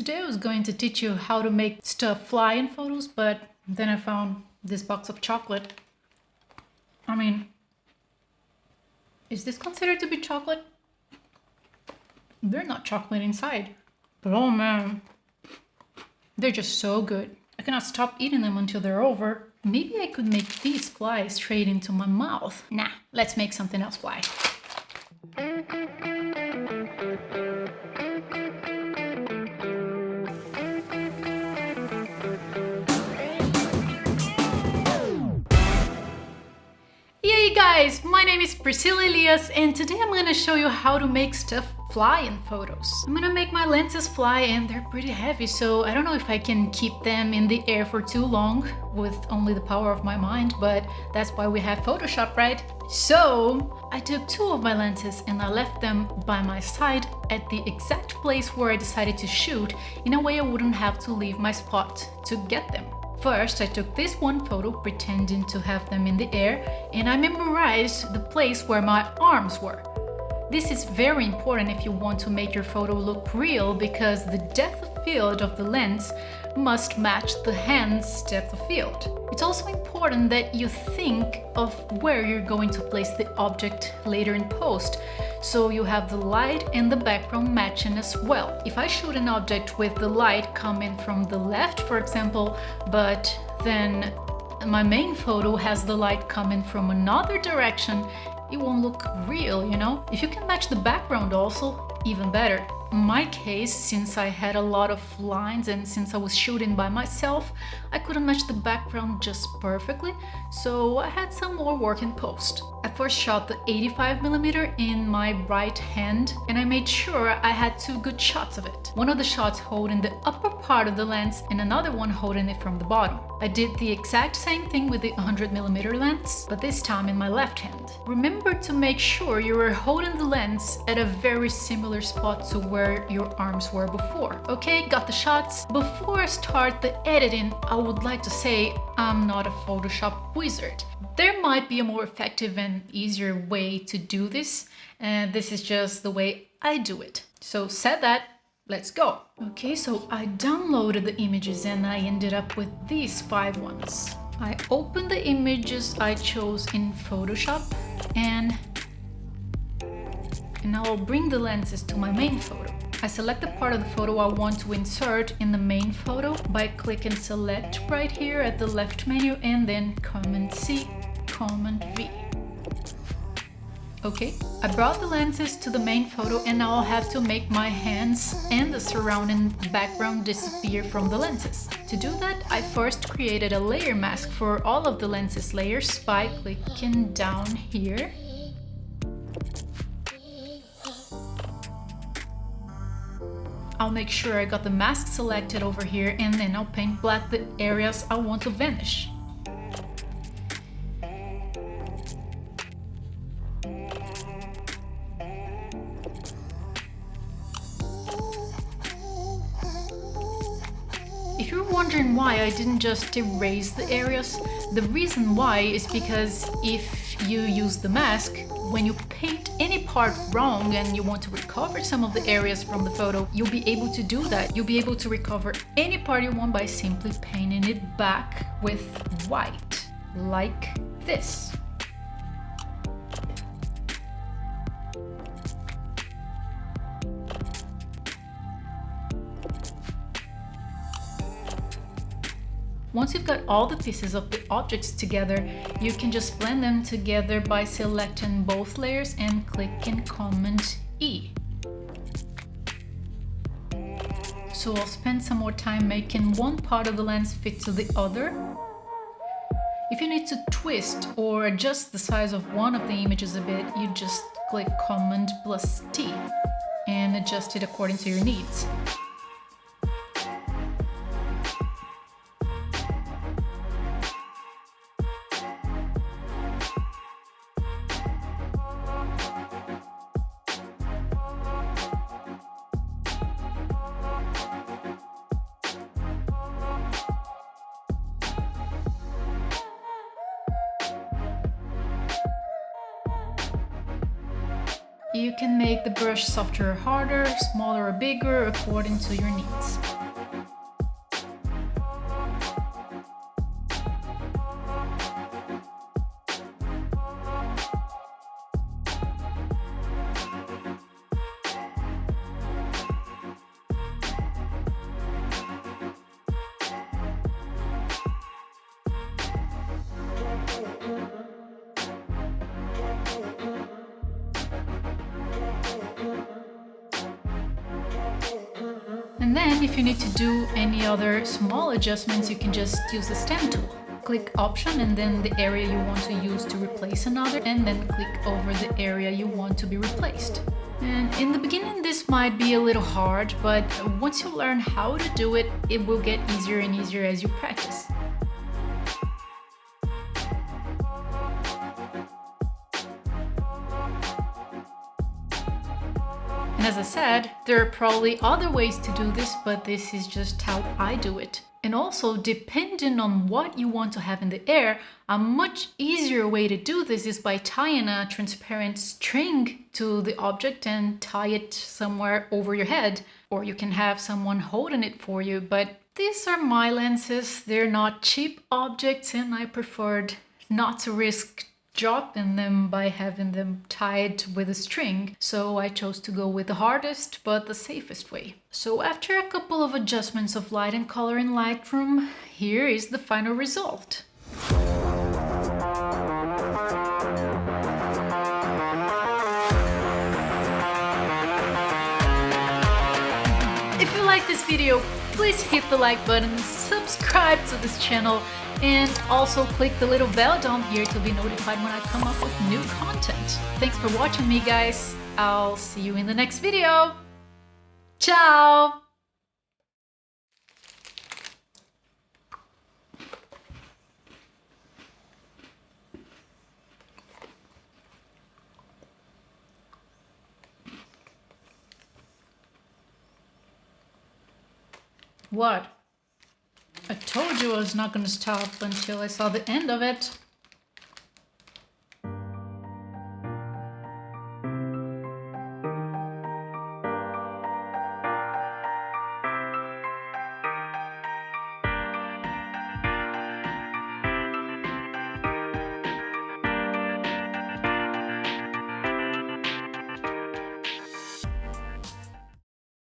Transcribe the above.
Today I was going to teach you how to make stuff fly in photos, but then I found this box of chocolate. I mean, is this considered to be chocolate? They're not chocolate inside, but oh man, they're just so good. I cannot stop eating them until they're over. Maybe I could make these fly straight into my mouth. Nah, let's make something else fly. Hey guys, my name is Priscila Elias, and today I'm gonna show you how to make stuff fly in photos. I'm gonna make my lenses fly, and they're pretty heavy, so I don't know if I can keep them in the air for too long with only the power of my mind, but that's why we have Photoshop, right? So I took two of my lenses and I left them by my side at the exact place where I decided to shoot, in a way I wouldn't have to leave my spot to get them. First, I took this one photo pretending to have them in the air, and I memorized the place where my arms were. This is very important if you want to make your photo look real, because the depth of field of the lens must match the hand's depth of field. It's also important that you think of where you're going to place the object later in post, so you have the light and the background matching as well. If I shoot an object with the light coming from the left, for example, but then my main photo has the light coming from another direction, it won't look real, you know? If you can match the background also, even better. In my case, since I had a lot of lines and since I was shooting by myself, I couldn't match the background just perfectly, so I had some more work in post. I first shot the 85mm in my right hand, and I made sure I had two good shots of it. One of the shots holding the upper part of the lens and another one holding it from the bottom. I did the exact same thing with the 100mm lens, but this time in my left hand. Remember to make sure you are holding the lens at a very similar spot to where your arms were before. Okay, got the shots. Before I start the editing, I would like to say I'm not a Photoshop wizard. There might be a more effective and easier way to do this, and this is just the way I do it. So said that, let's go. Okay, so I downloaded the images and I ended up with these 5 ones. I opened the images I chose in Photoshop, and now I'll bring the lenses to my main photo. I select the part of the photo I want to insert in the main photo by clicking select right here at the left menu and then Command C, Command V. Okay, I brought the lenses to the main photo, and now I'll have to make my hands and the surrounding background disappear from the lenses. To do that, I first created a layer mask for all of the lenses layers by clicking down here. I'll make sure I got the mask selected over here, and then I'll paint black the areas I want to vanish. If you're wondering why I didn't just erase the areas, the reason why is because if you use the mask, when you paint any part wrong and you want to recover some of the areas from the photo, you'll be able to do that. You'll be able to recover any part you want by simply painting it back with white, like this. Once you've got all the pieces of the objects together, you can just blend them together by selecting both layers and clicking Command E. So I'll spend some more time making one part of the lens fit to the other. If you need to twist or adjust the size of one of the images a bit, you just click Command plus T and adjust it according to your needs. You can make the brush softer or harder, smaller or bigger, according to your needs. And then if you need to do any other small adjustments, you can just use the stem tool. Click Option and then the area you want to use to replace another, and then click over the area you want to be replaced. And in the beginning this might be a little hard, but once you learn how to do it, it will get easier and easier as you practice. And as I said, there are probably other ways to do this, but this is just how I do it. And also, depending on what you want to have in the air, a much easier way to do this is by tying a transparent string to the object and tie it somewhere over your head. Or you can have someone holding it for you, but these are my lenses. They're not cheap objects and I preferred not to risk dropping them by having them tied with a string, so I chose to go with the hardest but the safest way. So after a couple of adjustments of light and color in Lightroom, here is the final result. If you like this video, please hit the like button, subscribe to this channel, and also click the little bell down here to be notified when I come up with new content. Thanks for watching me, guys. I'll see you in the next video. Ciao! What? I told you I was not going to stop until I saw the end of it.